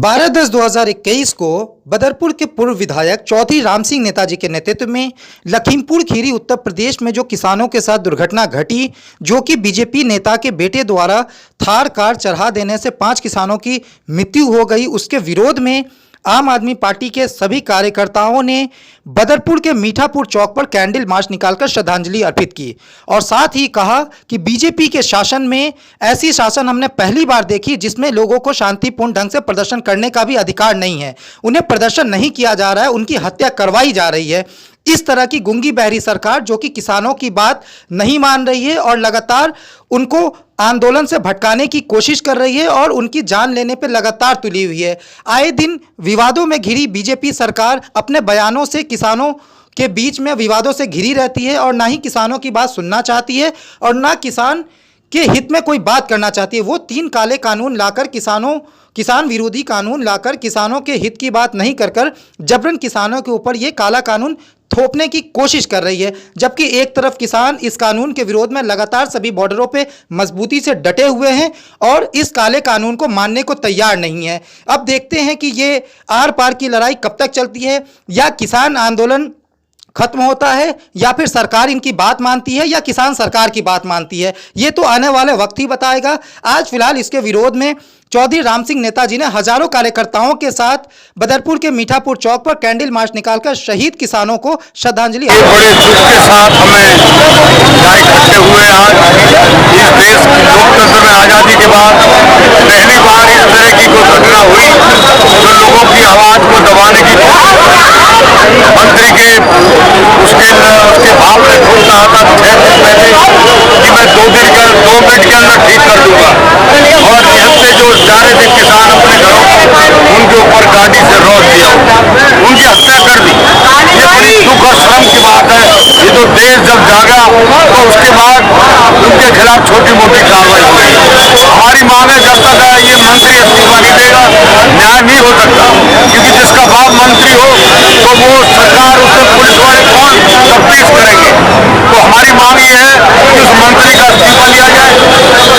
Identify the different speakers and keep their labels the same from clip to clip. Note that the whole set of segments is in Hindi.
Speaker 1: 12/10/2021 को बदरपुर के पूर्व विधायक चौधरी राम सिंह नेताजी के नेतृत्व में लखीमपुर खीरी उत्तर प्रदेश में जो किसानों के साथ दुर्घटना घटी, जो कि बीजेपी नेता के बेटे द्वारा थार कार चढ़ा देने से 5 किसानों की मृत्यु हो गई, उसके विरोध में आम आदमी पार्टी के सभी कार्यकर्ताओं ने बदरपुर के मीठापुर चौक पर कैंडल मार्च निकालकर श्रद्धांजलि अर्पित की और साथ ही कहा कि बीजेपी के शासन में ऐसी शासन हमने पहली बार देखी जिसमें लोगों को शांतिपूर्ण ढंग से प्रदर्शन करने का भी अधिकार नहीं है। उन्हें प्रदर्शन नहीं किया जा रहा है, उनकी हत्या करवाई जा रही है। इस तरह की गूंगी बहरी सरकार जो कि किसानों की बात नहीं मान रही है और लगातार उनको आंदोलन से भटकाने की कोशिश कर रही है और उनकी जान लेने पर लगातार तुली हुई है। आए दिन विवादों में घिरी बीजेपी सरकार अपने बयानों से किसानों के बीच में विवादों से घिरी रहती है और ना ही किसानों की बात सुनना चाहती है और ना किसान के हित में कोई बात करना चाहती है। वो 3 काले कानून लाकर किसान विरोधी कानून लाकर किसानों के हित की बात नहीं कर जबरन किसानों के ऊपर ये काला कानून थोपने की कोशिश कर रही है, जबकि एक तरफ किसान इस कानून के विरोध में लगातार सभी बॉर्डरों पे मजबूती से डटे हुए हैं और इस काले कानून को मानने को तैयार नहीं है। अब देखते हैं कि ये आर पार की लड़ाई कब तक चलती है, या किसान आंदोलन खत्म होता है या फिर सरकार इनकी बात मानती है या किसान सरकार की बात मानती है। ये तो आने वाले वक्त ही बताएगा। आज फिलहाल इसके विरोध में चौधरी राम सिंह नेताजी ने हजारों कार्यकर्ताओं के साथ बदरपुर के मीठापुर चौक पर कैंडल मार्च निकालकर शहीद किसानों को श्रद्धांजलि
Speaker 2: बड़े दुख के साथ हमें इकट्ठे हुए। आज इस देश की लोकतंत्र में आजादी के बाद पहली बार इस तरह की कोई घटना हुई जो लोगों की आवाज को दबाने की मंत्री के उसके भाव में खुद कहा था 6 दिन पहले कि मैं 2 मिनट के अंदर ठीक कर दूंगा, और यहाँ से जो जा रहे थे किसान अपने घरों को उनके ऊपर गाड़ी से रोक दिया, उनकी हत्या कर दी। ये बड़ी दुख और शर्म की बात है। ये तो देश जब जागा तो उसके बाद उनके खिलाफ छोटी मोटी कार्रवाई हुई। हमारी मांग है जब तक ये मंत्री इस्तीफा नहीं देगा न्याय नहीं हो सकता, क्योंकि जिसका बाप मंत्री हो तो वो सरकार उससे पुलिस वाले कौन तफ्तीश करेंगे। तो हमारी मांग ये है कि उस मंत्री का इस्तीफा लिया जाए।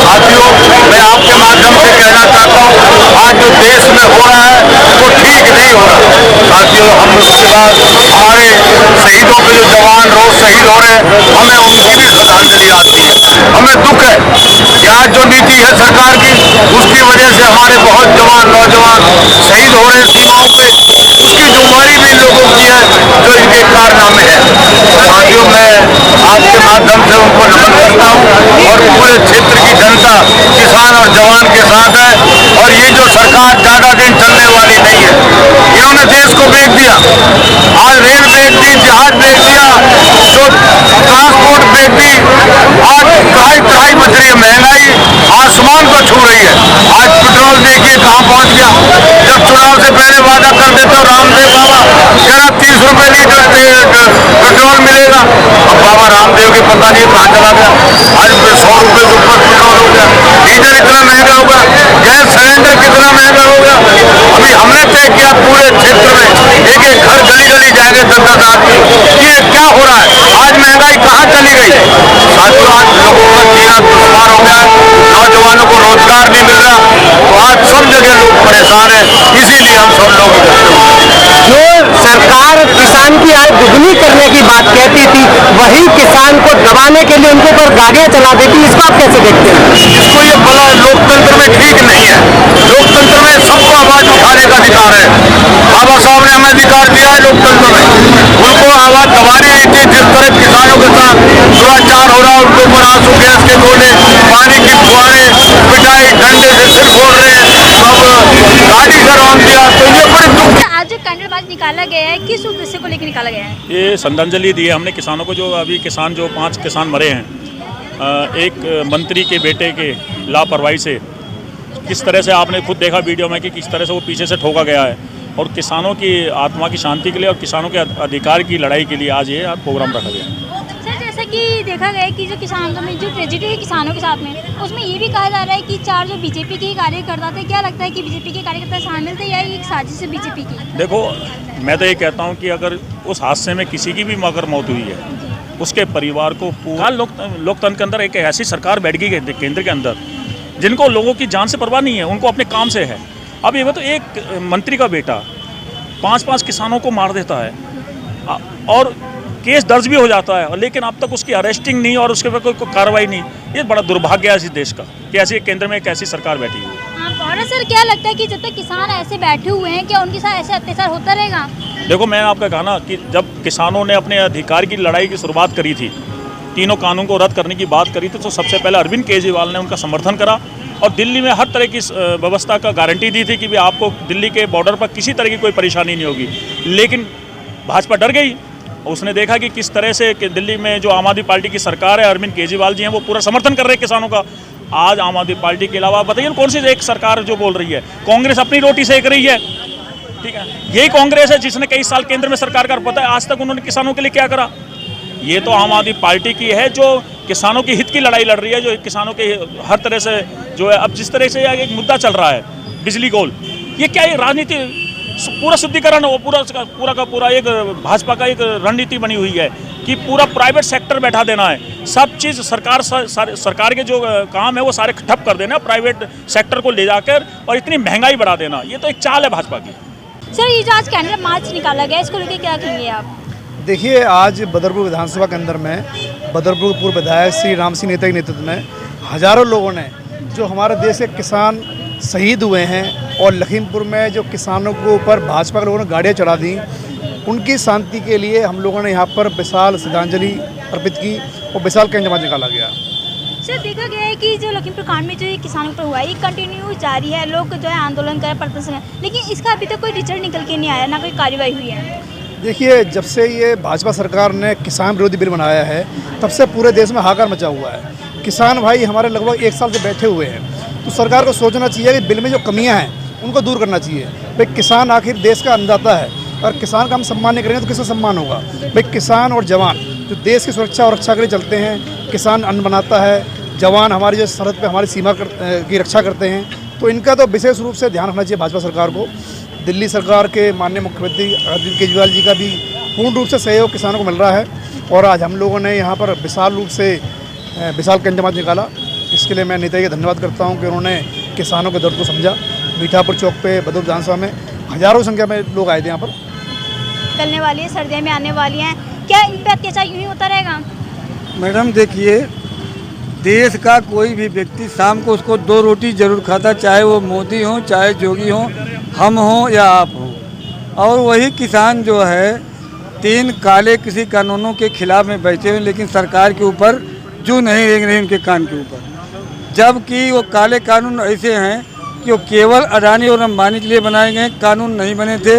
Speaker 2: साथियों, मैं आपके माध्यम से कहना चाहता हूँ आज जो देश में हो रहा है वो ठीक नहीं हो रहा। साथियों, हम उसके बाद हमारे शहीदों के जो जवान रोज शहीद हो रहे हैं, हमें उनकी भी श्रद्धांजलि आती है। हमें दुख है कि आज जो नीति है सरकार की उसकी वजह से हमारे बहुत जवान नौजवान शहीद हो रहे हैं सीमाओं पे। उसकी जिम्मेदारी भी लोगों की है जो इनके कारनामे हैं। साथियों, मैं आपके माध्यम से उनको नमन करता हूँ और पूरे क्षेत्र की जनता किसान और जवान के साथ है। और ये जो सरकार ज्यादा दिन चलने वाली नहीं है। इन्होंने देश को बेच दिया, आज रेल बेच दी, जहाज बेच दिया, जो ट्रांसपोर्ट बेच दी, आज कढ़ाई बच रही है। महंगाई आसमान को छू रही है। आज पेट्रोल देखिए कहाँ पहुँच गया। जब चुनाव से पहले वादा कर देते हो रामदेव बाबा कह रहा 30 रुपए लीटर पेट्रोल मिलेगा, अब बाबा रामदेव के पता नहीं कहाँ चला गया। आज 100 रुपए के ऊपर पेट्रोल हो गया, डीजल इतना महंगा हो गया, गैस सिलेंडर कितना महंगा हो गया। अभी हमने तय किया पूरे क्षेत्र में एक घर गली गली जाएंगे 10-10 आदमी, ये क्या हो रहा है। आज महंगाई कहाँ चली गई। साथियों, आज लोगों का जीना दुश्वार हो गया, नौजवानों को रोजगार नहीं मिल रहा, तो आज सब जगह लोग परेशान हैं। इसीलिए हम सब लोग
Speaker 3: जो सरकार किसान की आय दुगनी करने की बात कहती थी, वही किसान को दबाने के लिए उनके ऊपर गाड़ियां चला देती। इसको आप कैसे देखते हैं?
Speaker 2: इसको ये बड़ा लोकतंत्र में ठीक नहीं है। लोकतंत्र में सबको आवाज उठाने का अधिकार है। बाबा साहब ने हमें अधिकार दिया है लोकतंत्र में, उनको आवाज दबानी नहीं थी। जिस तरह किसानों के साथ दुराचार हो रहा है, उनके ऊपर आंसू गैस के गोले, पानी की फुहारे, पिटाई, डंडे से सिर फोड़ रहे हैं, सब गाड़ी से रौंद दिया। तो ये बड़े दुख।
Speaker 4: आज कैंडल मार्च निकाला गया है, किस उद्देश्य को लेकर निकाला गया है?
Speaker 5: ये श्रद्धांजलि दी है हमने किसानों को। जो अभी किसान जो 5 किसान मरे हैं एक मंत्री के बेटे के लापरवाही से, किस तरह से आपने खुद देखा वीडियो में कि किस तरह से वो पीछे से ठोका गया है। और किसानों की आत्मा की शांति के लिए और किसानों के अधिकार की लड़ाई के लिए आज ये प्रोग्राम रखा गया है।
Speaker 4: सर, जैसा कि देखा गया है कि जो किसानों में जो ट्रेजेडी है किसानों के साथ में, उसमें ये भी कहा जा रहा है कि 4 जो बीजेपी के कार्यकर्ता थे, क्या लगता है कि बीजेपी के कार्यकर्ता शामिल थे या एक साजिश है बीजेपी की?
Speaker 5: देखो, मैं तो ये कहता हूँ कि अगर उस हादसे में किसी की भी मगर मौत हुई है, उसके परिवार को पूरा लोकतंत्र के अंदर एक ऐसी सरकार बैठ गई है केंद्र के अंदर जिनको लोगों की जान से परवाह नहीं है, उनको अपने काम से है। अब ये तो एक मंत्री का बेटा 5-5 किसानों को मार देता है और केस दर्ज भी हो जाता है, लेकिन अब तक उसकी अरेस्टिंग नहीं और उसके ऊपर कोई कार्रवाई नहीं। ये बड़ा दुर्भाग्य है इस देश का कि ऐसे केंद्र में एक ऐसी सरकार बैठी हुई है।
Speaker 4: और सर क्या लगता है कि जब तक किसान ऐसे बैठे हुए हैं क्या उनके साथ ऐसे अत्याचार होता रहेगा?
Speaker 5: देखो, मैंने आपका कहा ना कि जब किसानों ने अपने अधिकार की लड़ाई की शुरुआत करी थी, तीनों कानून को रद्द करने की बात करी थी, तो सबसे पहले अरविंद केजरीवाल ने उनका समर्थन करा और दिल्ली में हर तरह की व्यवस्था का गारंटी दी थी कि भी आपको दिल्ली के बॉर्डर पर किसी तरह की कोई परेशानी नहीं होगी। लेकिन भाजपा डर गई। उसने देखा कि किस तरह से कि दिल्ली में जो आम आदमी पार्टी की सरकार है, अरविंद केजरीवाल जी हैं, वो पूरा समर्थन कर रहे हैं किसानों का। आज आम आदमी पार्टी के अलावा बताइए कौन सी एक सरकार जो बोल रही है? कांग्रेस अपनी रोटी सेक रही है, ठीक है। यही कांग्रेस है जिसने कई साल केंद्र में सरकार का पता है आज तक उन्होंने किसानों के लिए क्या करा। ये तो आम आदमी पार्टी की है जो किसानों की हित की लड़ाई लड़ रही है, जो किसानों के हर तरह से जो है, अब जिस तरह से एक मुद्दा चल रहा है बिजली गोल, ये क्या ये राजनीति पूरा शुद्धिकरण वो पूरा का पूरा एक भाजपा का एक रणनीति बनी हुई है कि पूरा प्राइवेट सेक्टर बैठा देना है। सब चीज़ सरकार के जो काम है वो सारे ठप कर देना, प्राइवेट सेक्टर को ले जाकर और इतनी महंगाई बढ़ा देना। ये तो एक चाल है भाजपा की।
Speaker 4: सर ये जो आज कैंडल मार्च निकाला गया, इसको लेकर क्या कहेंगे आप?
Speaker 6: देखिए, आज बदरपुर विधानसभा के अंदर में बदरपुर पूर्व विधायक श्री राम सिंह नेता के नेतृत्व में हजारों लोगों ने, जो हमारे देश के किसान शहीद हुए हैं और लखीमपुर में जो किसानों के ऊपर भाजपा के लोगों ने गाड़ियाँ चढ़ा दी, उनकी शांति के लिए हम लोगों ने यहाँ पर विशाल श्रद्धांजलि अर्पित की और विशाल कैंडल मार्च निकाला गया।
Speaker 4: सर देखा गया है कि जो लखीमपुर कांड में जो ये किसानों पर हुआ है, ये कंटिन्यू जारी है, लोग जो है आंदोलन कर प्रदर्शन है, लेकिन इसका अभी तक कोई रिजल्ट निकल के नहीं आया, ना कोई कार्रवाई हुई है।
Speaker 6: देखिए, जब से ये भाजपा सरकार ने किसान विरोधी बिल बनाया है, तब से पूरे देश में हाहाकार मचा हुआ है। किसान भाई हमारे लगभग 1 साल से बैठे हुए हैं, तो सरकार को सोचना चाहिए कि बिल में जो कमियां हैं उनको दूर करना चाहिए। भाई किसान आखिर देश का अन्नदाता है, और किसान का हम सम्मान नहीं करेंगे तो किसका सम्मान होगा? भाई किसान और जवान जो देश की सुरक्षा और रक्षा के लिए चलते हैं, किसान अन्न बनाता है, जवान हमारी जो सरहद पे हमारी सीमा की रक्षा करते हैं, तो इनका तो विशेष रूप से ध्यान रखना चाहिए भाजपा सरकार को। दिल्ली सरकार के माननीय मुख्यमंत्री अरविंद केजरीवाल जी का भी पूर्ण रूप से सहयोग किसानों को मिल रहा है, और आज हम लोगों ने यहाँ पर विशाल रूप से विशाल कैंडल मार्च निकाला। इसके लिए मैं नेता का धन्यवाद करता हूँ कि उन्होंने किसानों के दर्द को समझा। मीठापुर चौक पे बदौर विधानसभा में हजारों संख्या में लोग आए थे यहाँ पर।
Speaker 4: निकलने वाली है, सर्दियाँ में आने वाली हैं, क्या इन पर अत्याचार यूँ ही होता रहेगा?
Speaker 7: मैडम देखिए, देश का कोई भी व्यक्ति शाम को उसको 2 रोटी जरूर खाता, चाहे वो मोदी हो, चाहे जोगी हो, हम हो या आप हो। और वही किसान जो है 3 काले किसी कानूनों के खिलाफ में बैठे हुए, लेकिन सरकार के ऊपर जो नहीं रेंग रहे उनके कान के ऊपर, जबकि वो काले कानून ऐसे हैं कि वो केवल अडानी और अंबानी के लिए बनाए गए कानून नहीं बने थे।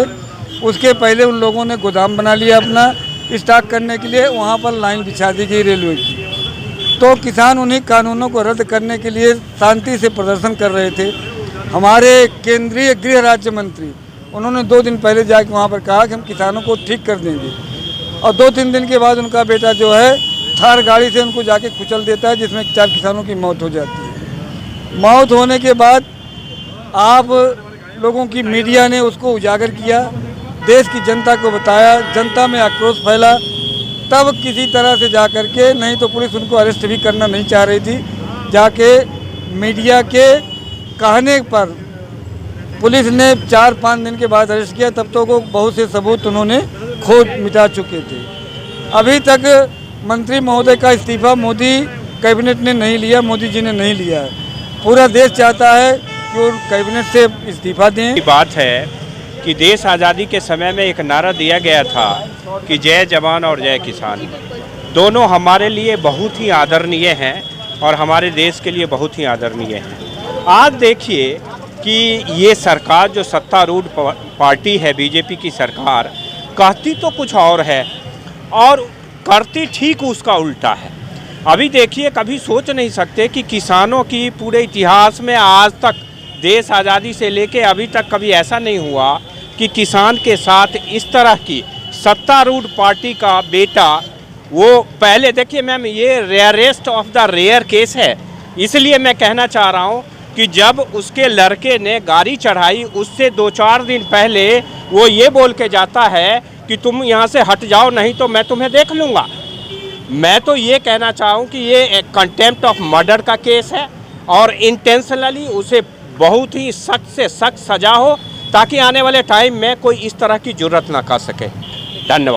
Speaker 7: उसके पहले उन लोगों ने गोदाम बना लिया अपना स्टॉक करने के लिए, वहाँ पर लाइन बिछा दी गई रेलवे की। तो किसान उन्हीं कानूनों को रद्द करने के लिए शांति से प्रदर्शन कर रहे थे। हमारे केंद्रीय गृह राज्य मंत्री उन्होंने 2 दिन पहले जाकर वहाँ पर कहा कि हम किसानों को ठीक कर देंगे, और 2-3 दिन के बाद उनका बेटा जो है थार गाड़ी से उनको जाके कुचल देता है, जिसमें 4 किसानों की मौत हो जाती है। मौत होने के बाद आप लोगों की मीडिया ने उसको उजागर किया, देश की जनता को बताया, जनता में आक्रोश फैला, तब किसी तरह से जा कर के, नहीं तो पुलिस उनको अरेस्ट भी करना नहीं चाह रही थी, जाके मीडिया के कहने पर पुलिस ने 4-5 दिन के बाद अरेस्ट किया। तब तो को बहुत से सबूत उन्होंने खोज मिटा चुके थे। अभी तक मंत्री महोदय का इस्तीफा मोदी कैबिनेट ने नहीं लिया, मोदी जी ने नहीं लिया है। पूरा देश चाहता है कि वो कैबिनेट से इस्तीफा दें।
Speaker 8: बात है कि देश आज़ादी के समय में एक नारा दिया गया था कि जय जवान और जय किसान, दोनों हमारे लिए बहुत ही आदरणीय हैं और हमारे देश के लिए बहुत ही आदरणीय हैं। आज देखिए कि ये सरकार जो सत्तारूढ़ पार्टी है, बीजेपी की सरकार, कहती तो कुछ और है और करती ठीक उसका उल्टा है। अभी देखिए, कभी सोच नहीं सकते कि किसानों की पूरे इतिहास में आज तक, देश आज़ादी से लेके अभी तक कभी ऐसा नहीं हुआ कि किसान के साथ इस तरह की सत्तारूढ़ पार्टी का बेटा, वो पहले देखिए मैम, ये rarest of the rare case है। इसलिए मैं कहना चाह रहा हूँ कि जब उसके लड़के ने गाड़ी चढ़ाई, उससे 2-4 दिन पहले वो ये बोल के जाता है कि तुम यहाँ से हट जाओ, नहीं तो मैं तुम्हें देख लूँगा। मैं तो ये कहना चाहूँ कि ये एक कंटेम्प्ट ऑफ मर्डर का केस है और इंटेंशनली उसे बहुत ही सख्त से सख्त सजा हो, ताकि आने वाले टाइम में कोई इस तरह की जुर्रत ना कर सके। धन्यवाद।